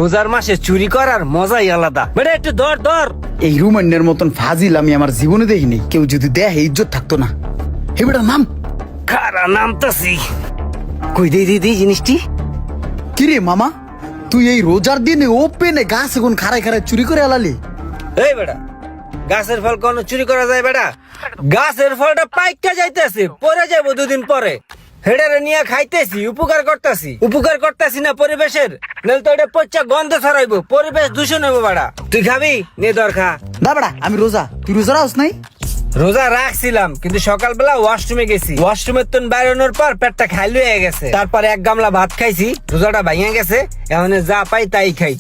রোজার মাসে চুরি করার মজাই আলাদা। বেটা একটু ধর ধর। এই রুমান্নের মতন ফাজিল আমি আমার জীবনে দেখিনি। কেউ যদি দেখে ইজ্জত থাকতো না। হে বেটা নাম। খারা নামতাছি। কই দে জিনিসটি। কিরে মামা, তুই এই রোজার দিনে ওপেনে গাছ এখন খাড়ায় খাড়ায় চুরি করে আলালি? এই বেটা, গাছের ফল কোন চুরি করা যায় বেটা? গাছের ফলটা পাইকা যাইতেছে, পরে যাবো দুদিন পরে। হেডারে নিয়ে খাইতেছি, উপকার করতেছি না পরিবেশের। নাহলে তো এটা পচা গন্ধ ছড়াইবো, পরিবেশ দূষণ হইবো বেটা। তুই খাবি? নে দর খা। না বেটা, আমি রোজা। তুই রোজা রাখস নাই? রোজা রাখছিলাম, কিন্তু সকালবেলা ওয়াশরুমে গেছি। ওয়াশরুমের তো বাইরানোর পর পেটটা খাইল হয়ে গেছে। তারপরে এক গামলা ভাত খাইছি, রোজাটা ভাঙে গেছে। এখন যা পাই তাই খাই।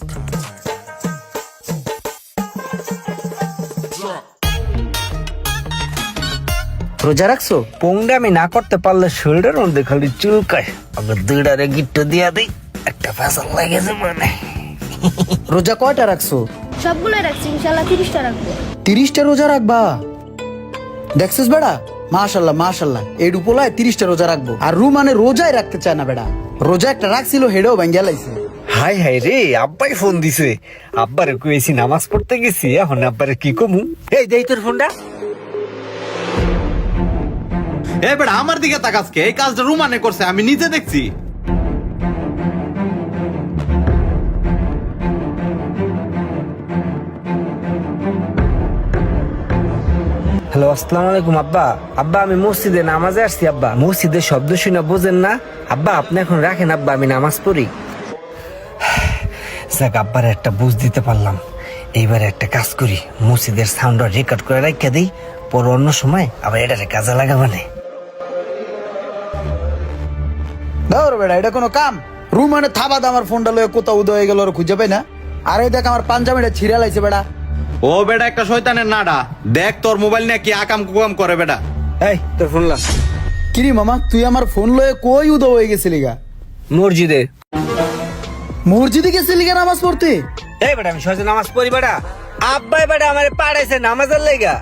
রোজা রাখছো? পোংডামি না করতে পারলে শরীরের মধ্যে খালি চুলকায়। আবার দুইটারে গিট্টু দিয়া দিই, একটা ফ্যাশন লাগেছে মানে। রোজা কয়টা রাখছো? সবগুলো রাখছি, ইনশাল্লাহ 30টা রাখবো। 30টা রোজা রাখবা? দেখছিস বেড়া, মাশাল্লাহ মাশাল্লাহ, এই উপলায় 30টা রোজা রাখবো। আর রুমানে রোজাই রাখতে চায় না বেড়া। রোজা একটা রাখছিল, হেডেও ভাঙ্গিয়া লাইছে। হাই হাই রে, আব্বাই ফোন দিছে। আব্বারে কইছি নামাজ পড়তে গেছি, এখন আব্বারে কি কমু। এই দেই তোর ফোনটা। এ বেটা, আমার দিকে তাকাস কে? এই কাজটা রুমানে করছে, আমি নিজে দেখছি। হ্যালো, আসসালামু আলাইকুম আব্বা। আব্বা আমি মসজিদে নামাজে আসছি আব্বা। মসজিদের শব্দ শুনে বোঝেন না আব্বা? আপনি এখন রাখেন আব্বা, আমি নামাজ পড়ি। যাক, আব্বারে একটা বুঝ দিতে পারলাম। এইবারে একটা কাজ করি, মসজিদের সাউন্ডটা রেকর্ড করে রাখা দিই, পরে অন্য সময় আবার এটারে কাজে লাগাবানে। ধর বেড়া, এটা কোনো কাম? রুমানে থাবা দা আমার ফোনটা লয়ে কোথাও উদয় হয়ে গেল, ওর খুঁজে পাই না। আর এই দেখ আমার পাঞ্জাবিটা ছিঁড়া লাইছে বেড়া। ও বেটা, একটা শয়তানের নাডা। দেখ তোর মোবাইল নিয়ে কি আকাম কুকাম করে বেটা। এই তোর ফোন লা। কিরে মামা, তুই আমার ফোন লয়ে কই উদয় হয়ে গেছিলি গা? মসজিদে। মসজিদে গেছিলি গা নামাজ পড়তে? এই বেটা, আমি সহজে নামাজ পড়ি বেটা। আব্বাই বেটা আমারে পাড়াইছে নামাজের লেগা।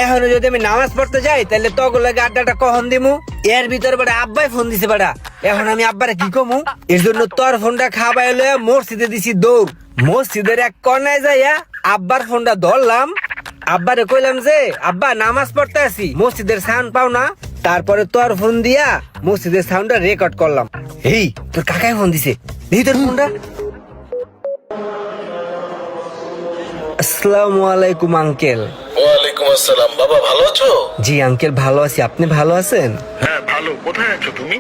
এখনো যদি আমি নামাজ পড়তে যাই, তাহলে তখন লাগে আড্ডাটা কখন দিমু? এর ভিতরে বেটা আব্বাই ফোন দিছে বেটা। এখন আমি আব্বারে কি কমু? এর জন্য তোর ফোনটা খাবাই লয়ে মসজিদে দিছি দৌড়। মসজিদের এক কর্নায় যাইয়া আব্বার ফোনটা ধরলাম। আব্বারে কইলাম যে আব্বা নামাজ পড়তে আসি, মসজিদের সাউন্ড পাও না? তারপরে তোর ফোন দিয়া মসজিদের সাউন্ডটা রেকর্ড করলাম। এই তোর কাকাই ফোন দিছে, দেখি তোর ফোনটা। আসসালামু আলাইকুম আঙ্কেল। ওয়ালাইকুম আসসালাম। বাবা ভালো আছো? জি আঙ্কেল, ভালো আছি। আপনি ভালো আছেন? হ্যাঁ ভালো। কোথায় আছো তুমি?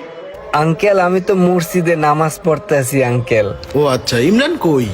আঙ্কেল আমি তো মসজিদে নামাজ পড়তে আছি আঙ্কেল। ও আচ্ছা, ইমরান কই?